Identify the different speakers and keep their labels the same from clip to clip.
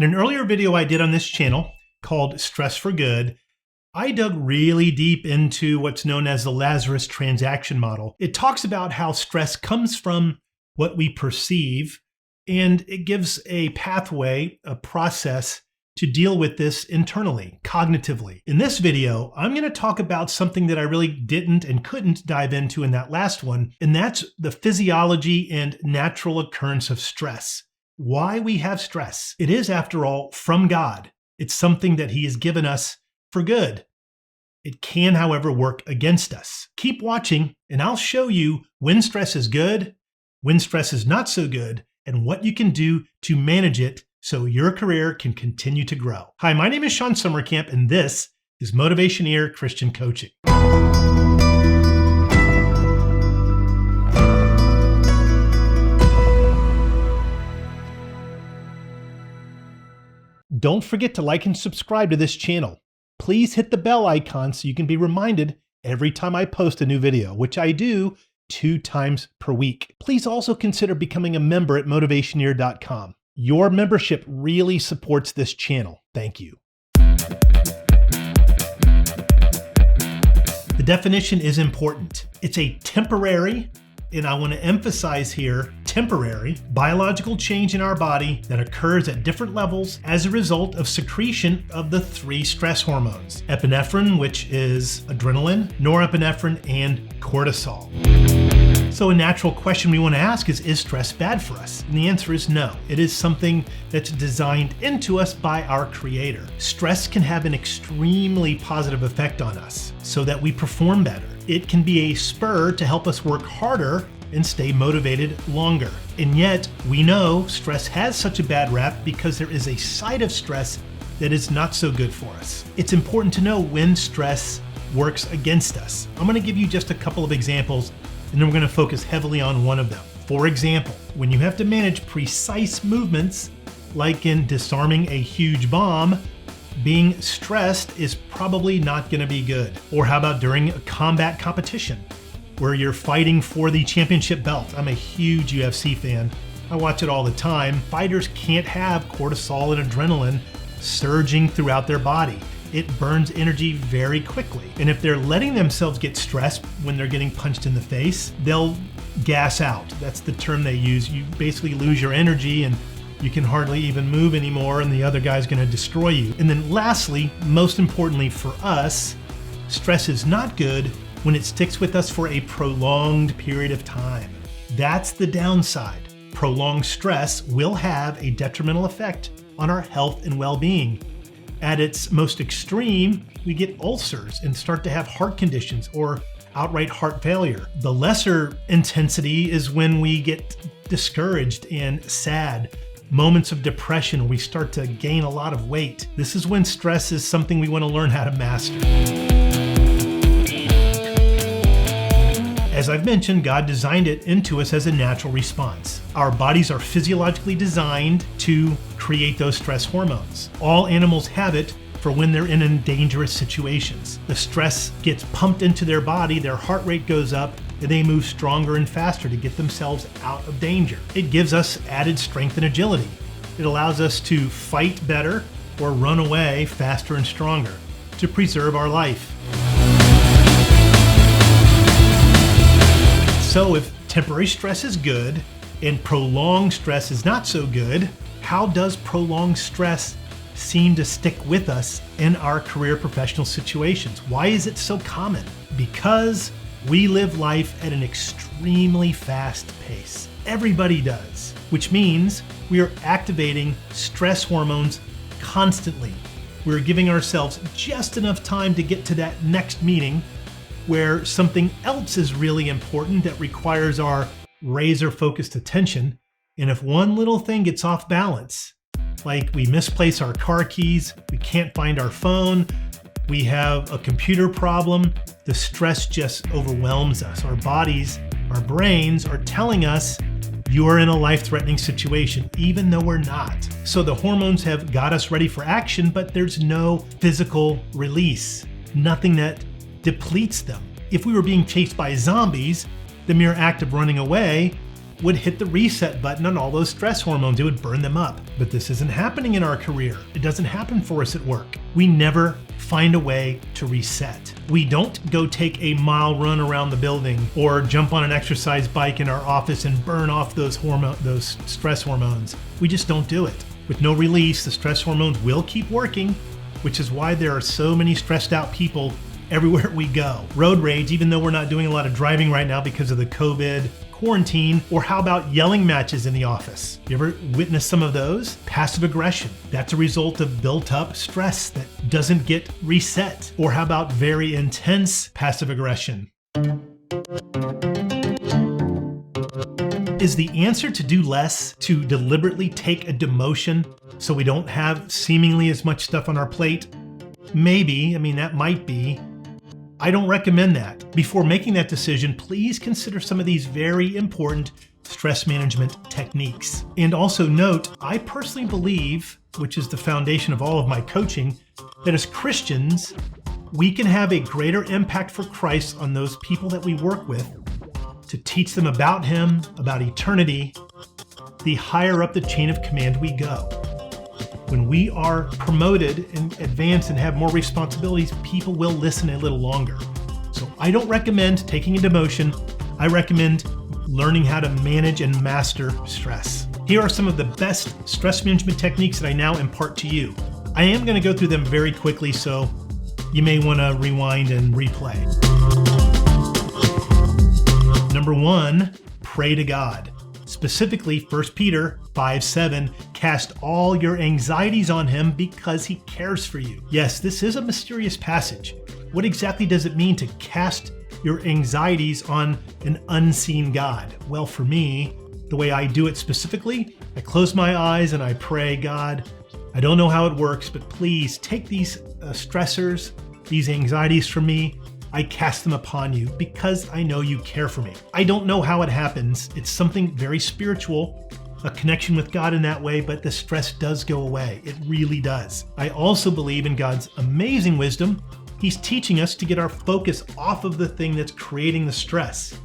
Speaker 1: In an earlier video I did on this channel called Stress for Good, I dug really deep into what's known as the Lazarus transaction model. It talks about how stress comes from what we perceive, and it gives a pathway, a process to deal with this internally, cognitively. In this video, I'm going to talk about something that I really didn't and couldn't dive into in that last one, and that's the physiology and natural occurrence of stress. Why we have stress. It is, after all, from God. It's something that He has given us for good. It can, however, work against us. Keep watching, and I'll show you when stress is good, when stress is not so good, and what you can do to manage it so your career can continue to grow. Hi, my name is Shawn Sommerkamp, and this is Motivation Christian Coaching. Don't forget to like and subscribe to this channel. Please hit the bell icon so you can be reminded every time I post a new video, which I do 2 times per week. Please also consider becoming a member at motivationeer.com. Your membership really supports this channel. Thank you. The definition is important. It's a temporary, and I want to emphasize here, temporary biological change in our body that occurs at different levels as a result of secretion of the 3 stress hormones: epinephrine, which is adrenaline, norepinephrine, and cortisol. So a natural question we want to ask is stress bad for us? And the answer is no. It is something that's designed into us by our Creator. Stress can have an extremely positive effect on us so that we perform better. It can be a spur to help us work harder and stay motivated longer. And yet, we know stress has such a bad rap because there is a side of stress that is not so good for us. It's important to know when stress works against us. I'm going to give you just a couple of examples, and then we're going to focus heavily on one of them. For example, when you have to manage precise movements, like in disarming a huge bomb, being stressed is probably not going to be good. Or how about during a combat competition where you're fighting for the championship belt? I'm a huge UFC fan. I watch it all the time. Fighters can't have cortisol and adrenaline surging throughout their body. It burns energy very quickly. And if they're letting themselves get stressed when they're getting punched in the face, they'll gas out. That's the term they use. You basically lose your energy and you can hardly even move anymore, and the other guy's going to destroy you. And then lastly, most importantly for us, stress is not good when it sticks with us for a prolonged period of time. That's the downside. Prolonged stress will have a detrimental effect on our health and well-being. At its most extreme, we get ulcers and start to have heart conditions or outright heart failure. The lesser intensity is when we get discouraged and sad, moments of depression where we start to gain a lot of weight. This is when stress is something we want to learn how to master. As I've mentioned, God designed it into us as a natural response. Our bodies are physiologically designed to create those stress hormones. All animals have it for when they're in dangerous situations. The stress gets pumped into their body, their heart rate goes up, and they move stronger and faster to get themselves out of danger. It gives us added strength and agility. It allows us to fight better or run away faster and stronger to preserve our life. So if temporary stress is good and prolonged stress is not so good, how does prolonged stress seem to stick with us in our career professional situations? Why is it so common? Because we live life at an extremely fast pace. Everybody does, which means we are activating stress hormones constantly. We're giving ourselves just enough time to get to that next meeting where something else is really important that requires our razor-focused attention. And if one little thing gets off balance, like we misplace our car keys, we can't find our phone, we have a computer problem, the stress just overwhelms us. Our bodies, our brains are telling us you are in a life-threatening situation, even though we're not. So the hormones have got us ready for action, but there's no physical release, nothing that depletes them. If we were being chased by zombies, the mere act of running away would hit the reset button on all those stress hormones. It would burn them up. But this isn't happening in our career. It doesn't happen for us at work. We never find a way to reset. We don't go take a mile run around the building or jump on an exercise bike in our office and burn off those stress hormones. We just don't do it. With no release, the stress hormones will keep working, which is why there are so many stressed out people everywhere we go. Road rage, even though we're not doing a lot of driving right now because of the COVID quarantine, or how about yelling matches in the office? You ever witnessed some of those? Passive aggression. That's a result of built up stress that doesn't get reset. Or how about very intense passive aggression? Is the answer to do less to deliberately take a demotion so we don't have seemingly as much stuff on our plate? Maybe, that might be. I don't recommend that. Before making that decision, please consider some of these very important stress management techniques. And also note, I personally believe, which is the foundation of all of my coaching, that as Christians, we can have a greater impact for Christ on those people that we work with to teach them about Him, about eternity, the higher up the chain of command we go. When we are promoted and advanced and have more responsibilities, people will listen a little longer. So I don't recommend taking a demotion. I recommend learning how to manage and master stress. Here are some of the best stress management techniques that I now impart to you. I am going to go through them very quickly, so you may want to rewind and replay. Number 1, pray to God. Specifically, 1 Peter 5:7, cast all your anxieties on Him because He cares for you. Yes, this is a mysterious passage. What exactly does it mean to cast your anxieties on an unseen God? Well, for me, the way I do it specifically, I close my eyes and I pray, God, I don't know how it works, but please take these stressors, these anxieties from me. I cast them upon you because I know you care for me. I don't know how it happens. It's something very spiritual, a connection with God in that way, but the stress does go away. It really does. I also believe in God's amazing wisdom. He's teaching us to get our focus off of the thing that's creating the stress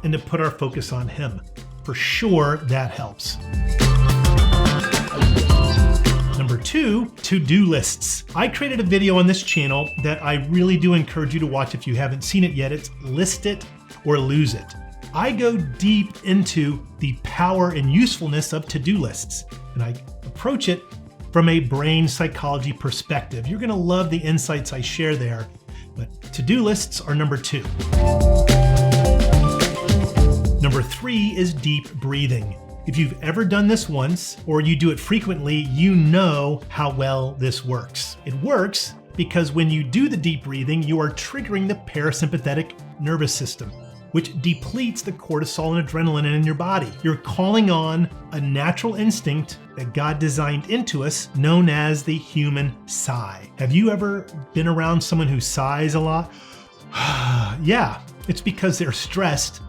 Speaker 1: and to put our focus on Him. For sure, that helps. Number 2, to-do lists. I created a video on this channel that I really do encourage you to watch if you haven't seen it yet. It's List It or Lose It. I go deep into the power and usefulness of to-do lists, and I approach it from a brain psychology perspective. You're gonna love the insights I share there, but to-do lists are number 2. Number 3 is deep breathing. If you've ever done this once, or you do it frequently, you know how well this works. It works because when you do the deep breathing, you are triggering the parasympathetic nervous system, which depletes the cortisol and adrenaline in your body. You're calling on a natural instinct that God designed into us, known as the human sigh. Have you ever been around someone who sighs a lot? Yeah, it's because they're stressed,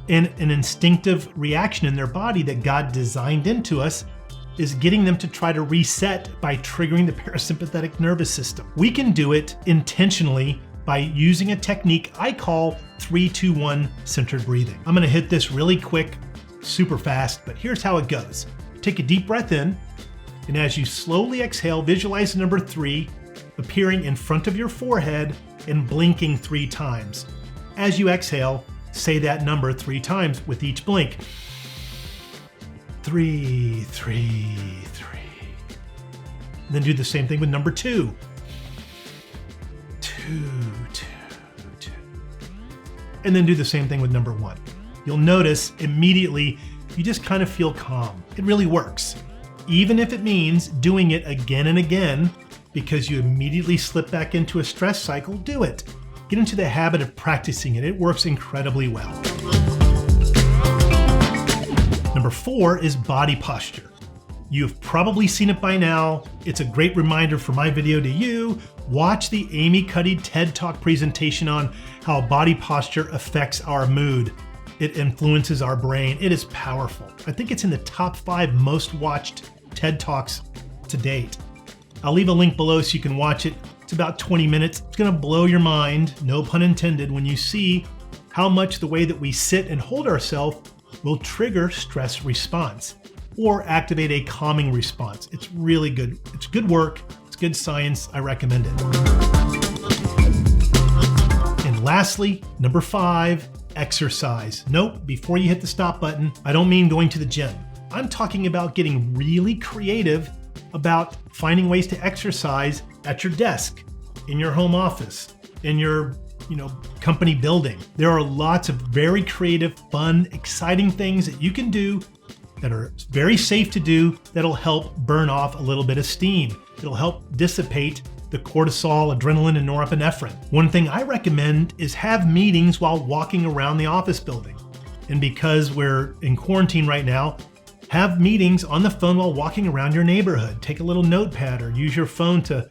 Speaker 1: and an instinctive reaction in their body that God designed into us is getting them to try to reset by triggering the parasympathetic nervous system. We can do it intentionally by using a technique I call 3-2-1 centered breathing. I'm gonna hit this really quick, super fast, but here's how it goes. Take a deep breath in, and as you slowly exhale, visualize the number 3 appearing in front of your forehead and blinking 3 times. As you exhale, say that number 3 times with each blink. 3, 3, 3. And then do the same thing with number 2. 2, 2, 2. And then do the same thing with number 1. You'll notice immediately you just kind of feel calm. It really works. Even if it means doing it again and again because you immediately slip back into a stress cycle, do it. Get into the habit of practicing it. It works incredibly well. Number 4 is body posture. You've probably seen it by now. It's a great reminder for my video to you. Watch the Cuddy TED Talk presentation on how body posture affects our mood. It influences our brain. It is powerful. I think it's in the top 5 most watched TED Talks to date. I'll leave a link below so you can watch it. It's about 20 minutes. It's gonna blow your mind, no pun intended, when you see how much the way that we sit and hold ourselves will trigger stress response or activate a calming response. It's really good. It's good work. It's good science. I recommend it. And lastly, number 5, exercise. Nope, before you hit the stop button, I don't mean going to the gym. I'm talking about getting really creative about finding ways to exercise at your desk, in your home office, in your company building. There are lots of very creative, fun, exciting things that you can do that are very safe to do that'll help burn off a little bit of steam. It'll help dissipate the cortisol, adrenaline, and norepinephrine. One thing I recommend is have meetings while walking around the office building. And because we're in quarantine right now, have meetings on the phone while walking around your neighborhood. Take a little notepad or use your phone to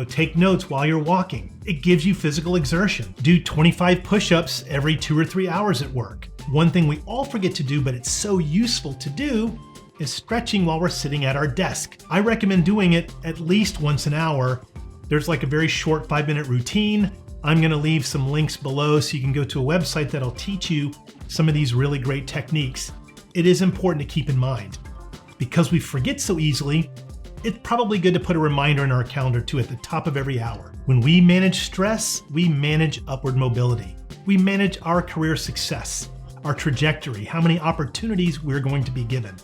Speaker 1: take notes while you're walking. It gives you physical exertion. Do 25 push-ups every 2 or 3 hours at work. One thing we all forget to do, but it's so useful to do, is stretching while we're sitting at our desk. I recommend doing it at least once an hour. There's like a very short 5-minute routine. I'm gonna leave some links below so you can go to a website that'll teach you some of these really great techniques. It is important to keep in mind. Because we forget so easily, it's probably good to put a reminder in our calendar too at the top of every hour. When we manage stress, we manage upward mobility. We manage our career success, our trajectory, how many opportunities we're going to be given.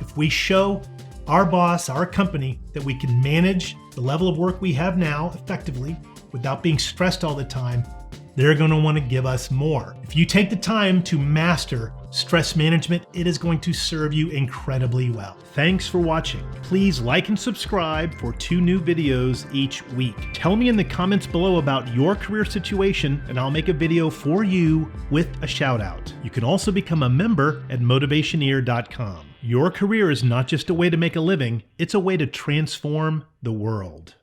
Speaker 1: If we show our boss, our company, that we can manage the level of work we have now effectively without being stressed all the time, they're going to want to give us more. If you take the time to master stress management, it is going to serve you incredibly well. Thanks for watching. Please like and subscribe for 2 new videos each week. Tell me in the comments below about your career situation and I'll make a video for you with a shout out. You can also become a member at motivationeer.com. Your career is not just a way to make a living, it's a way to transform the world.